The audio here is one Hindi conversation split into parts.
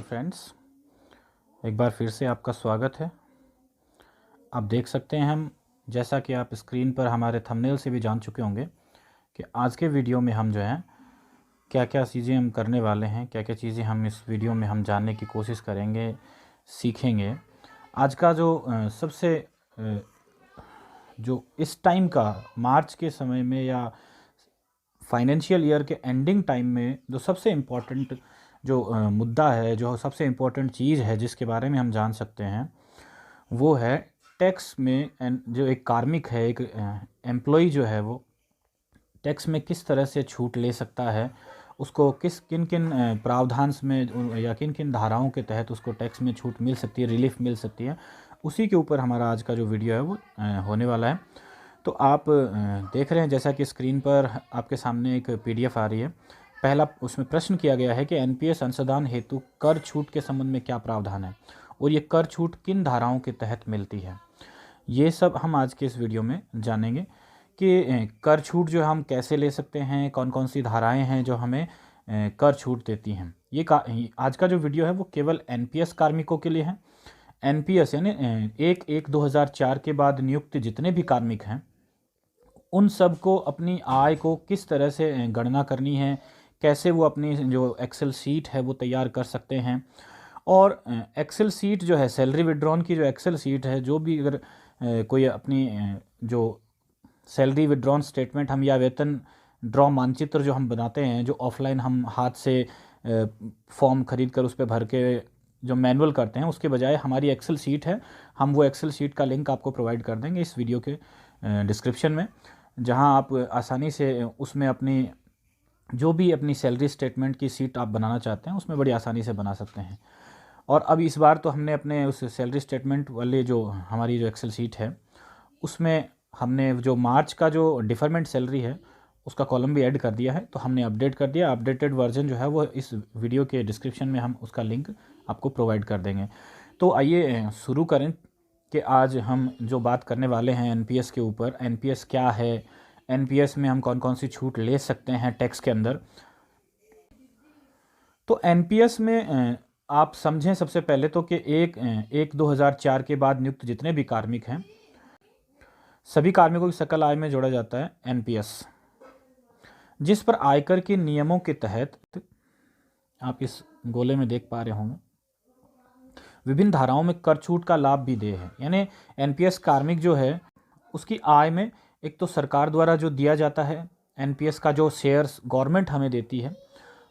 फ्रेंड्स, एक बार फिर से आपका स्वागत है। आप देख सकते हैं हम, जैसा कि आप स्क्रीन पर हमारे थंबनेल से भी जान चुके होंगे कि आज के वीडियो में हम जो है क्या क्या चीज़ें हम करने वाले हैं, क्या क्या चीज़ें हम इस वीडियो में हम जानने की कोशिश करेंगे, सीखेंगे। आज का जो सबसे जो इस टाइम का मार्च के समय में या फाइनेंशियल ईयर के एंडिंग टाइम में जो सबसे इम्पोर्टेंट जो मुद्दा है, जो सबसे इम्पोर्टेंट चीज़ है जिसके बारे में हम जान सकते हैं, वो है टैक्स में। जो एक कार्मिक है, एक एम्प्लॉय जो है, वो टैक्स में किस तरह से छूट ले सकता है, उसको किन किन प्रावधान में या किन किन धाराओं के तहत उसको टैक्स में छूट मिल सकती है, रिलीफ मिल सकती है। उसी के ऊपर हमारा आज का जो वीडियो है वो होने वाला है। तो आप देख रहे हैं जैसा कि स्क्रीन पर आपके सामने एक पीडीएफ आ रही है। पहला उसमें प्रश्न किया गया है कि एनपीएस अंशदान हेतु कर छूट के संबंध में क्या प्रावधान है और ये कर छूट किन धाराओं के तहत मिलती है। ये सब हम आज के इस वीडियो में जानेंगे कि कर छूट जो हम कैसे ले सकते हैं, कौन कौन सी धाराएं हैं जो हमें कर छूट देती हैं। आज का जो वीडियो है वो केवल एनपीएस कार्मिकों के लिए है। एनपीएस यानी 1/1/2004 के बाद नियुक्त जितने भी कार्मिक हैं, उन सब को अपनी आय को किस तरह से गणना करनी है, कैसे वो अपनी जो एक्सेल शीट है वो तैयार कर सकते हैं। और एक्सेल शीट जो है, सैलरी विड्रॉन की जो एक्सेल शीट है, जो भी अगर कोई अपनी जो सैलरी विड्रॉन स्टेटमेंट हम या वेतन ड्रॉ मानचित्र जो हम बनाते हैं, जो ऑफलाइन हम हाथ से फॉर्म खरीद कर उस पर भर के जो मैनुअल करते हैं, उसके बजाय हमारी एक्सेल शीट है। हम वो एक्सेल शीट का लिंक आपको प्रोवाइड कर देंगे इस वीडियो के डिस्क्रिप्शन में, जहां आप आसानी से उसमें अपनी जो भी अपनी सैलरी स्टेटमेंट की शीट आप बनाना चाहते हैं उसमें बड़ी आसानी से बना सकते हैं। और अब इस बार तो हमने अपने उस सैलरी स्टेटमेंट वाले जो हमारी जो एक्सेल शीट है, उसमें हमने जो मार्च का जो डिफरमेंट सैलरी है उसका कॉलम भी ऐड कर दिया है। तो हमने अपडेट कर दिया। अपडेटेड वर्जन जो है वो इस वीडियो के डिस्क्रिप्शन में हम उसका लिंक आपको प्रोवाइड कर देंगे। तो आइए शुरू करें कि आज हम जो बात करने वाले हैं एनपीएस के ऊपर। एनपीएस क्या है, एनपीएस में हम कौन कौन सी छूट ले सकते हैं टैक्स के अंदर। तो एनपीएस में आप समझें सबसे पहले तो कि 1/1/2004 के बाद नियुक्त जितने भी कार्मिक हैं, सभी कार्मिकों की सकल आय में जोड़ा जाता है एनपीएस, जिस पर आयकर के नियमों के तहत आप इस गोले में देख पा रहे होंगे विभिन्न धाराओं में कर छूट का लाभ भी दे है। यानी एनपीएस कार्मिक जो है उसकी आय में एक तो सरकार द्वारा जो दिया जाता है एनपीएस का जो शेयर्स गवर्नमेंट हमें देती है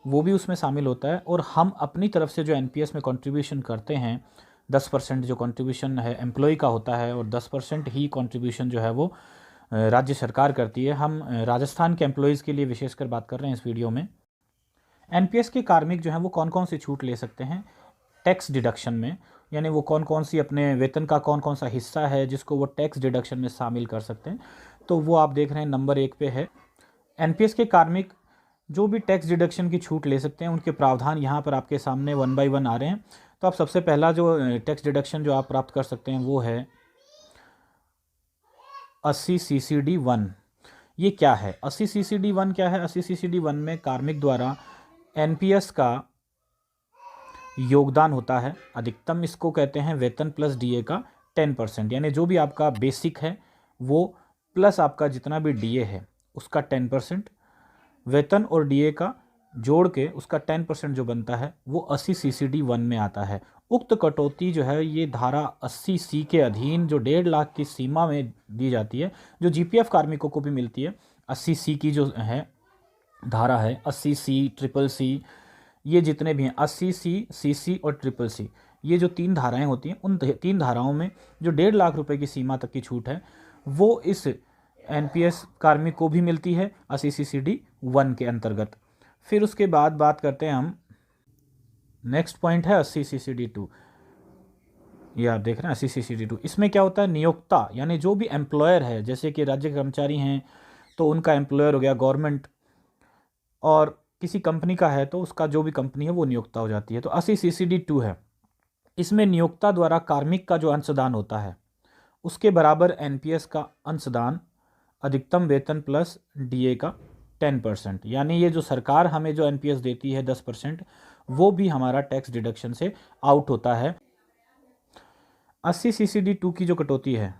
वो भी उसमें शामिल होता है, और हम अपनी तरफ से जो एनपीएस में कंट्रीब्यूशन करते हैं 10% जो कंट्रीब्यूशन है एम्प्लॉय का होता है, और 10% ही कंट्रीब्यूशन जो है वो राज्य सरकार करती है। हम राजस्थान के एम्प्लॉयज़ के लिए विशेषकर बात कर रहे हैं इस वीडियो में। एनपीएस के कार्मिक जो हैं वो कौन कौन सी छूट ले सकते हैं टैक्स डिडक्शन में, यानी वो कौन कौन सी अपने वेतन का कौन कौन सा हिस्सा है जिसको वो टैक्स डिडक्शन में शामिल कर सकते हैं। तो वो आप देख रहे हैं नंबर 1 पे है। एनपीएस के कार्मिक जो भी टैक्स डिडक्शन की छूट ले सकते हैं उनके प्रावधान यहाँ पर आपके सामने 1 बाय 1 आ रहे हैं। तो आप सबसे पहला जो टैक्स डिडक्शन जो आप प्राप्त कर सकते हैं वो है 80 CCD 1। ये क्या है 80 CCD 1? क्या है 80 CCD 1 में कार्मिक द्वारा एनपीएस का योगदान होता है अधिकतम, इसको कहते हैं वेतन प्लस डीए का 10%, यानी जो भी आपका बेसिक है वो प्लस आपका जितना भी डीए है उसका 10%, वेतन और डीए का जोड़ के उसका 10% जो बनता है वो 80 CCD 1 में आता है। उक्त कटौती जो है ये धारा 80C के अधीन जो 1.5 लाख की सीमा में दी जाती है, जो जीपीएफ कार्मिकों को भी मिलती है। 80C की जो है धारा है, 80C, ट्रिपल सी, ये जितने भी हैं 80C, CC और ट्रिपल सी, ये जो 3 धाराएं होती हैं, उन 3 धाराओं में जो 1.5 लाख रुपए की सीमा तक की छूट है वो इस एनपीएस कार्मिक को भी मिलती है 80 CCD 1 के अंतर्गत। फिर उसके बाद बात करते हैं हम, नेक्स्ट पॉइंट है 80 CCD 2। ये आप देख रहे हैं 80 CCD 2। इसमें क्या होता है, नियोक्ता यानी जो भी एम्प्लॉयर है, जैसे कि राज्य कर्मचारी हैं तो उनका एम्प्लॉयर हो गया गवर्नमेंट, और किसी कंपनी का है तो उसका जो भी कंपनी है वो नियोक्ता हो जाती है। तो 80 CCD 2 है, इसमें नियोक्ता द्वारा कार्मिक का जो अंशदान होता है उसके बराबर एनपीएस का अंशदान अधिकतम वेतन प्लस डीए का 10%, यानी ये जो सरकार हमें जो एनपीएस देती है 10%, वो भी हमारा टैक्स डिडक्शन से आउट होता है। 80 CCD 2 की जो कटौती है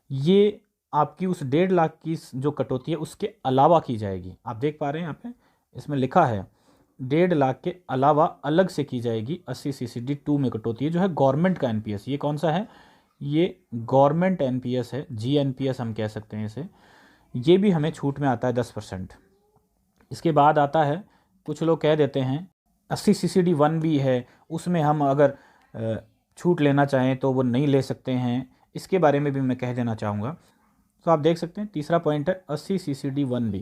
ये आपकी उस 1.5 लाख की जो कटौती है उसके अलावा की जाएगी। आप देख पा रहे हैं यहाँ पे इसमें लिखा है 1.5 लाख के अलावा अलग से की जाएगी 80 CCD 2 में कटौती है, जो है गवर्नमेंट का एनपीएस। ये कौन सा है? ये गवर्नमेंट एनपीएस है, जीएनपीएस हम कह सकते हैं इसे। ये भी हमें छूट में आता है 10%। इसके बाद आता है, कुछ लोग कह देते हैं 80 CCD 1 भी है, उसमें हम अगर छूट लेना चाहें तो वो नहीं ले सकते हैं। इसके बारे में भी मैं कह देना चाहूँगा। तो आप देख सकते हैं तीसरा पॉइंट है 80 CCD 1B।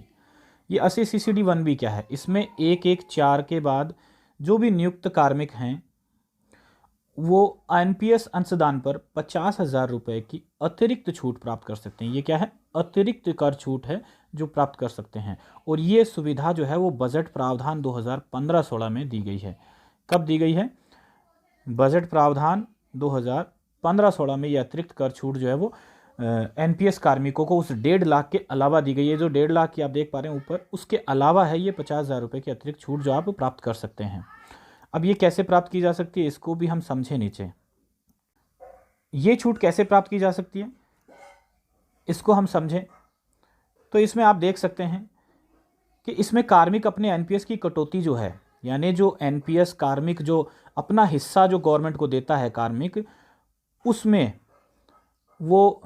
ये 80 CCD 1B क्या है? इसमें 114 के बाद जो भी नियुक्त कार्मिक हैं वो एनपीएस अंशदान पर 50,000 रुपये की अतिरिक्त छूट प्राप्त कर सकते हैं। ये क्या है? अतिरिक्त कर छूट है जो प्राप्त कर सकते हैं। और ये सुविधा जो है वो बजट प्रावधान 2015-16 में दी गई है। कब दी गई है? बजट प्रावधान 2015-16 में ये अतिरिक्त कर छूट जो है वो एनपीएस कार्मिकों को उस 1.5 लाख के अलावा दी गई है। जो 1.5 लाख की आप देख पा रहे हैं ऊपर, उसके अलावा है ये 50,000 रुपये की अतिरिक्त छूट जो आप प्राप्त कर सकते हैं। अब ये कैसे प्राप्त की जा सकती है इसको भी हम समझें नीचे। ये छूट कैसे प्राप्त की जा सकती है इसको हम समझें तो इसमें आप देख सकते हैं कि इसमें कार्मिक अपने एनपीएस की कटौती जो है, यानी जो एनपीएस कार्मिक जो अपना हिस्सा जो गवर्नमेंट को देता है कार्मिक, उसमें वो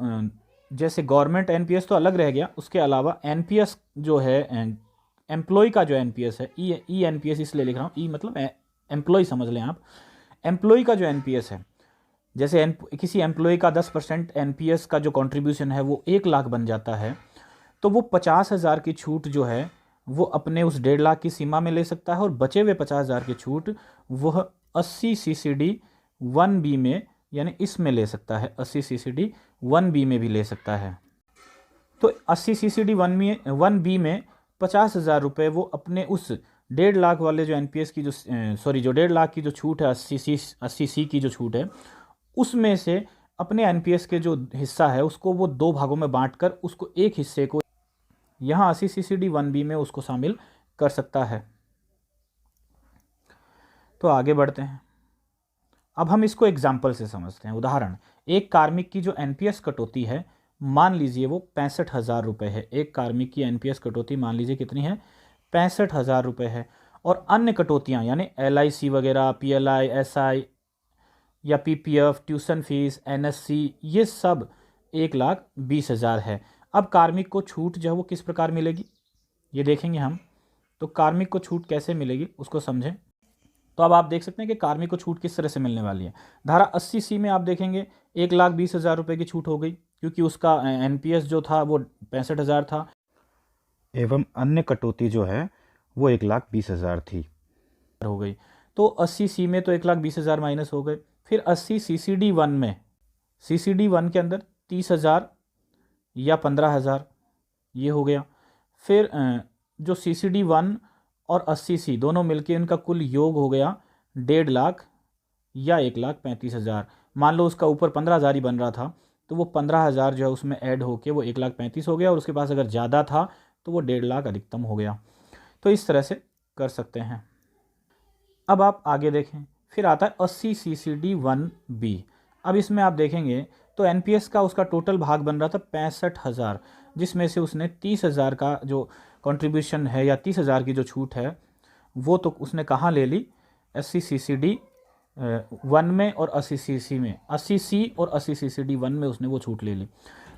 जैसे गवर्नमेंट एनपीएस तो अलग रह गया, उसके अलावा एनपीएस जो है एम्प्लॉय का जो एनपीएस है, ई एनपीएस इसलिए लिख रहा हूँ, ई मतलब एम्प्लॉय समझ लें आप। एम्प्लॉय का जो एनपीएस है, जैसे किसी एम्प्लॉय का 10% एनपीएस का जो कंट्रीब्यूशन है वो 1 लाख बन जाता है, तो वो 50,000 की छूट जो है वो अपने उस 1.5 लाख की सीमा में ले सकता है, और बचे हुए 50,000 की छूट वह 80 CCD 1B में, यानी इसमें ले सकता है। 80 CCD 1B में भी ले सकता है। तो 80 CCD 1B में 50,000 रुपये वो अपने उस 1.5 लाख वाले जो एनपीएस की जो 1.5 लाख की जो छूट है, 80C की जो छूट है, उसमें से अपने एनपीएस के जो हिस्सा है उसको वो 2 भागों में बांटकर उसको एक हिस्से को यहाँ 80 CCD 1B में उसको शामिल कर सकता है। तो आगे बढ़ते हैं। अब हम इसको एग्जाम्पल से समझते हैं। उदाहरण, एक कार्मिक की जो एनपीएस कटौती है, मान लीजिए वो 65,000 रुपये है। एक कार्मिक की एनपीएस कटौती मान लीजिए कितनी है? 65,000 रुपये है। और अन्य कटौतियाँ यानी LIC वगैरह, PLI, SI या PPF, ट्यूशन फीस, NSC, ये सब 1,20,000 है। अब कार्मिक को छूट जो है वो किस प्रकार मिलेगी ये देखेंगे हम। तो कार्मिक को छूट कैसे मिलेगी उसको समझें। तो अब आप देख सकते हैं कि कार्मिक को छूट किस तरह से मिलने वाली है। धारा 80C में आप देखेंगे 1,20,000 रुपये की छूट हो गई, क्योंकि उसका एनपीएस जो था वो 65,000 था, एवं अन्य कटौती जो है वो 1,20,000 थी, हो गई। तो 80C में तो 1,20,000 माइनस हो गए। फिर 80 CCD 1 में, CCD 1 के अंदर 30,000 या 15,000 ये हो गया। फिर जो CCD 1 और 80C दोनों मिलके इनका कुल योग हो गया 1.5 लाख या 1,35,000। मान लो उसका ऊपर 15,000 ही बन रहा था, तो वो 15,000 जो है उसमें ऐड होके वो 1,35,000 हो गया, और उसके पास अगर ज़्यादा था तो वो 1.5 लाख अधिकतम हो गया। तो इस तरह से कर सकते हैं। अब आप आगे देखें, फिर आता है 80 CCD 1B। अब इसमें आप देखेंगे तो एनपीएस का उसका टोटल भाग बन रहा था 65,000, जिसमें से उसने 30,000 का जो कंट्रीब्यूशन है या 30,000 की जो छूट है वो तो उसने कहाँ ले ली? 80 CCD 1 में और 80C में, 80C और 80 CCD 1 में उसने वो छूट ले ली।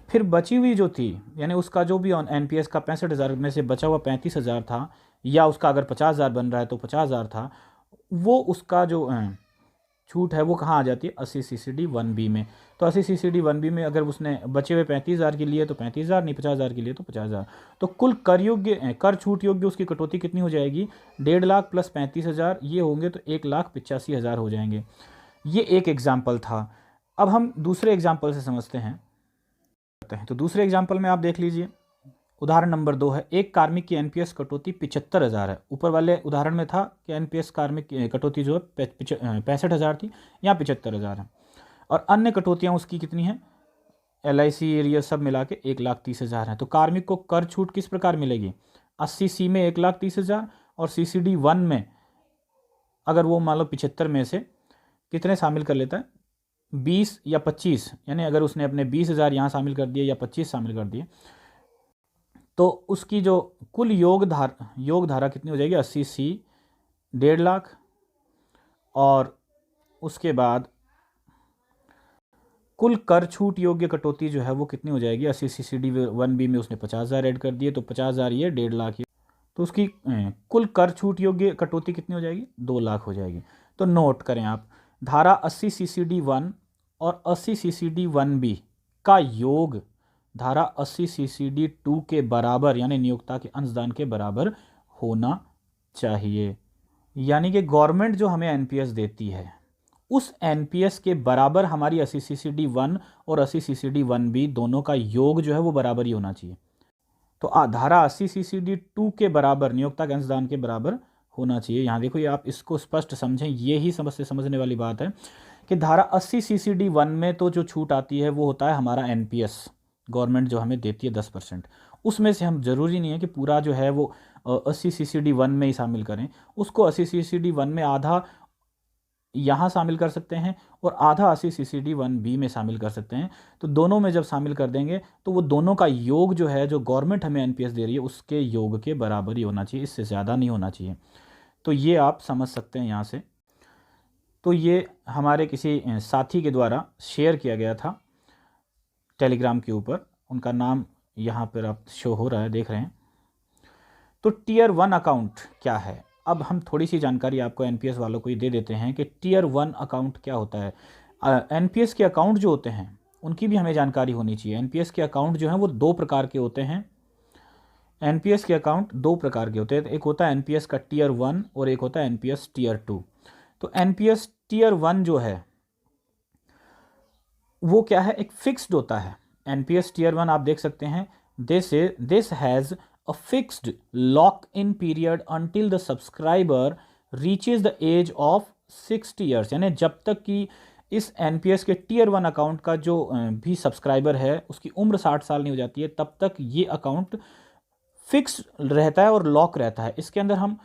फिर बची हुई जो थी, यानी उसका जो भी एनपीएस का 65,000 में से बचा हुआ 35,000 था, या उसका अगर 50,000 बन रहा है तो 50,000 था, वो उसका जो छूट है वो कहाँ आ जाती है? 80 CCD 1B में। तो 80 CCD 1B में अगर उसने बचे हुए 35,000 के लिए तो 35,000, नहीं 50,000 के लिए तो 50,000। तो कुल कर योग्य कर छूट योग्य उसकी कटौती कितनी हो जाएगी? 1.5 लाख प्लस 35,000 ये होंगे तो 1,85,000 हो जाएंगे। ये एक एग्जाम्पल था। अब हम दूसरे एग्जाम्पल से समझते हैं। तो दूसरे एग्जाम्पल में आप देख लीजिए, उदाहरण नंबर 2 है। एक कार्मिक की एनपीएस कटौती 75,000 है। ऊपर वाले उदाहरण में था कि एनपीएस कार्मिक की कटौती जो है 65,000 थी, यहाँ 75,000 है। और अन्य कटौतियाँ उसकी कितनी हैं? LIC एरिया सब मिला के 1,30,000 है। तो कार्मिक को कर छूट किस प्रकार मिलेगी? 80C में 1,30,000 और CCD 1 में अगर वो मान लो 75 में से कितने शामिल कर लेता है, 20 या 25, यानी अगर उसने अपने 20,000 यहाँ शामिल कर दिए या 25 शामिल कर दिए, तो उसकी जो कुल योग धारा कितनी हो जाएगी, 80C 1.5 लाख, और उसके बाद कुल कर छूट योग्य कटौती जो है वो कितनी हो जाएगी, 80 CCD 1B में उसने 50,000 ऐड कर दिए, तो 50,000 ये 1.5 लाख ये, तो उसकी कुल कर छूट योग्य कटौती कितनी हो जाएगी, 2 लाख हो जाएगी। तो नोट करें आप, धारा 80 CCD 1 और 80 CCD 1B का योग धारा 80 CCD 2 के बराबर, यानी नियोक्ता के अंशदान के बराबर होना चाहिए। यानी कि गवर्नमेंट जो हमें एनपीएस देती है उस एनपीएस के बराबर हमारी 80 CCD 1 और 80 CCD 1B दोनों का योग जो है वो बराबर ही होना चाहिए। तो धारा 80 CCD 2 के बराबर, नियोक्ता के अंशदान के बराबर होना चाहिए। यहाँ देखो, ये आप इसको स्पष्ट समझें, ये ही समझने वाली बात है कि धारा 80 CCD 1 में तो जो छूट आती है वो होता है हमारा एनपीएस, गवर्नमेंट जो हमें देती है 10%। उसमें से हम ज़रूरी नहीं है कि पूरा जो है वो 80 CCD 1 में ही शामिल करें, उसको 80 CCD 1 में आधा यहाँ शामिल कर सकते हैं और आधा 80 CCD 1B में शामिल कर सकते हैं। तो दोनों में जब शामिल कर देंगे तो वो दोनों का योग जो है, जो गवर्नमेंट हमें एनपीएस दे रही है उसके योग के बराबर ही होना चाहिए, इससे ज़्यादा नहीं होना चाहिए। तो ये आप समझ सकते हैं यहाँ से। तो ये हमारे किसी साथी के द्वारा शेयर किया गया था टेलीग्राम के ऊपर, उनका नाम यहाँ पर आप शो हो रहा है, देख रहे हैं। तो टियर 1 अकाउंट क्या है, अब हम थोड़ी सी जानकारी आपको एनपीएस वालों को ही दे देते हैं कि टियर 1 अकाउंट क्या होता है। एनपीएस के अकाउंट जो होते हैं उनकी भी हमें जानकारी होनी चाहिए। एनपीएस के अकाउंट जो हैं वो 2 प्रकार के होते हैं। एनपीएस के अकाउंट 2 प्रकार के होते हैं, एक होता है एनपीएस का टियर 1 और एक होता है एनपीएस टियर 2। तो एनपीएस टियर 1 जो है वो क्या है, एक फिक्स्ड होता है। एनपीएस टियर 1 आप देख सकते हैं, this has a fixed lock-in period until the subscriber reaches the age of 60 years, यानी जब तक कि इस एनपीएस के टियर 1 अकाउंट का जो भी सब्सक्राइबर है उसकी उम्र 60 साल नहीं हो जाती है, तब तक ये अकाउंट फिक्स रहता है और लॉक रहता है। इसके अंदर हम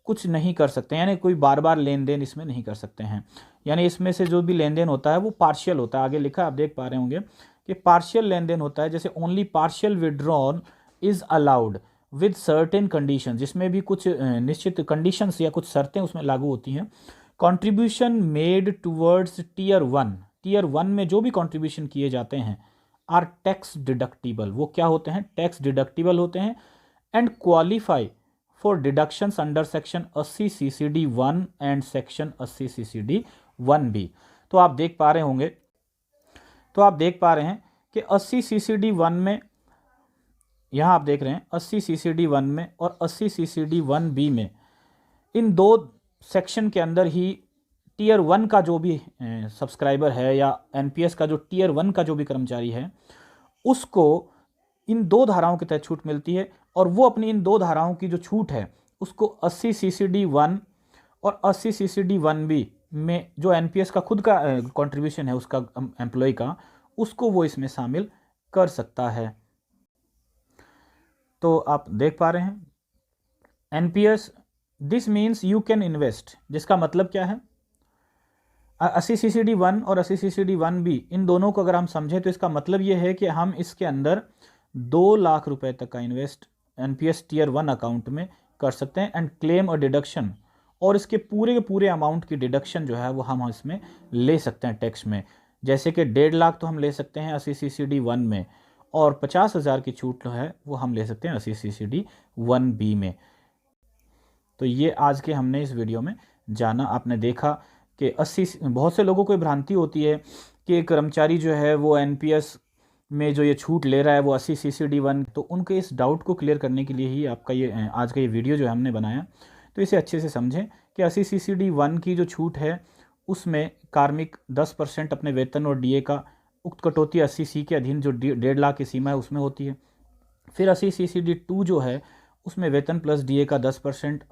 कुछ नहीं कर सकते, यानी कोई बार बार लेन देन इसमें नहीं कर सकते हैं। यानी इसमें से जो भी लेन देन होता है वो पार्शियल होता है। आगे लिखा आप देख पा रहे होंगे कि पार्शियल लेन देन होता है, जैसे only partial withdrawal is allowed with certain condition, जिसमें भी कुछ निश्चित कंडीशंस या कुछ शर्तें उसमें लागू होती हैं। कंट्रीब्यूशन मेड टुवर्ड्स टियर 1 में जो भी कंट्रीब्यूशन किए जाते हैं आर टैक्स डिडक्टिबल, वो क्या होते हैं, टैक्स डिडक्टिबल होते हैं, and qualify for deductions under section 80 CCD 1 and section 80 CCD 1B। तो आप देख पा रहे होंगे, तो आप देख पा रहे हैं कि 80 CCD 1 में, यहाँ आप देख रहे हैं 80 CCD 1 में और 80 CCD 1B में, इन 2 सेक्शन के अंदर ही टियर 1 का जो भी सब्सक्राइबर है या एनपीएस का जो टियर 1 का जो भी कर्मचारी है उसको इन 2 धाराओं के तहत छूट मिलती है, और वो अपनी इन 2 धाराओं की जो छूट है उसको 80 CCD 1 और 80 CCD 1B में जो एनपीएस का खुद का कंट्रीब्यूशन है उसका एम्प्लॉय का, उसको वो इसमें शामिल कर सकता है। तो आप देख पा रहे हैं NPS, this means you can invest, जिसका मतलब क्या है, 80 CCD 1 और 80 CCD 1B इन दोनों को अगर हम समझें तो इसका मतलब ये है कि हम इसके अंदर 2 लाख रुपए तक का इन्वेस्ट एनपीएस टियर 1 अकाउंट में कर सकते हैं एंड क्लेम अ डिडक्शन, और इसके पूरे के पूरे अमाउंट की डिडक्शन जो है वो हम इसमें ले सकते हैं टैक्स में। जैसे कि 1.5 लाख तो हम ले सकते हैं 80 CCD 1 में, और 50,000 की छूट जो है वो हम ले सकते हैं 80 CCD 1B में। तो ये आज के हमने इस वीडियो में जाना। आपने देखा कि 80, बहुत से लोगों को भ्रांति होती है कि कर्मचारी जो है वो एनपीएस में जो ये छूट ले रहा है वो 80 CCD 1, तो उनके इस डाउट को क्लियर करने के लिए ही आपका ये आज का ये वीडियो जो है हमने बनाया। तो इसे अच्छे से समझें कि 80 CCD 1 की जो छूट है उसमें कार्मिक 10% अपने वेतन और डीए का उक्त कटौती 80C के अधीन जो 1.5 लाख की सीमा है उसमें होती है। फिर 80 CCD 2 जो है उसमें वेतन प्लस डीए का 10%,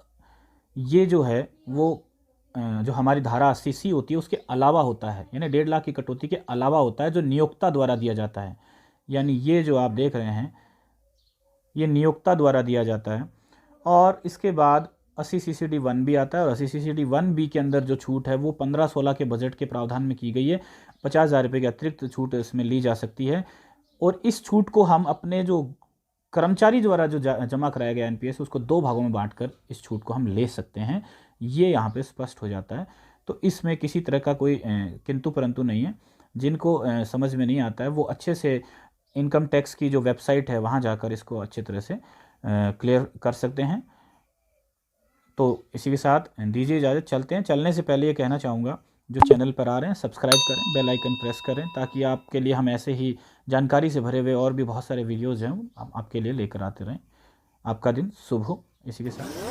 ये जो है वो जो हमारी धारा 80C होती है उसके अलावा होता है, यानी 1.5 लाख की कटौती के अलावा होता है, जो नियोक्ता द्वारा दिया जाता है। यानी ये जो आप देख रहे हैं ये नियोक्ता द्वारा दिया जाता है। और इसके बाद 80CCD1 भी आता है, और 80CCD1B के अंदर जो छूट है वो 15-16 के बजट के प्रावधान में की गई है। 50,000 रुपये की अतिरिक्त छूट इसमें ली जा सकती है, और इस छूट को हम अपने जो कर्मचारी द्वारा जो जमा कराया गया एनपीएस उसको 2 भागों में बांटकर इस छूट को हम ले सकते हैं। ये यहाँ पे स्पष्ट हो जाता है। तो इसमें किसी तरह का कोई किंतु परंतु नहीं है। जिनको समझ में नहीं आता है वो अच्छे से इनकम टैक्स की जो वेबसाइट है वहाँ जाकर इसको अच्छे तरह से क्लियर कर सकते हैं। तो इसी के साथ दीजिए इजाज़त, चलते हैं। चलने से पहले ये कहना चाहूँगा, जो चैनल पर आ रहे हैं सब्सक्राइब करें, बेल आइकन प्रेस करें, ताकि आपके लिए हम ऐसे ही जानकारी से भरे हुए और भी बहुत सारे वीडियोज़ हैं हम आपके लिए लेकर आते रहें। आपका दिन शुभ हो। इसी के साथ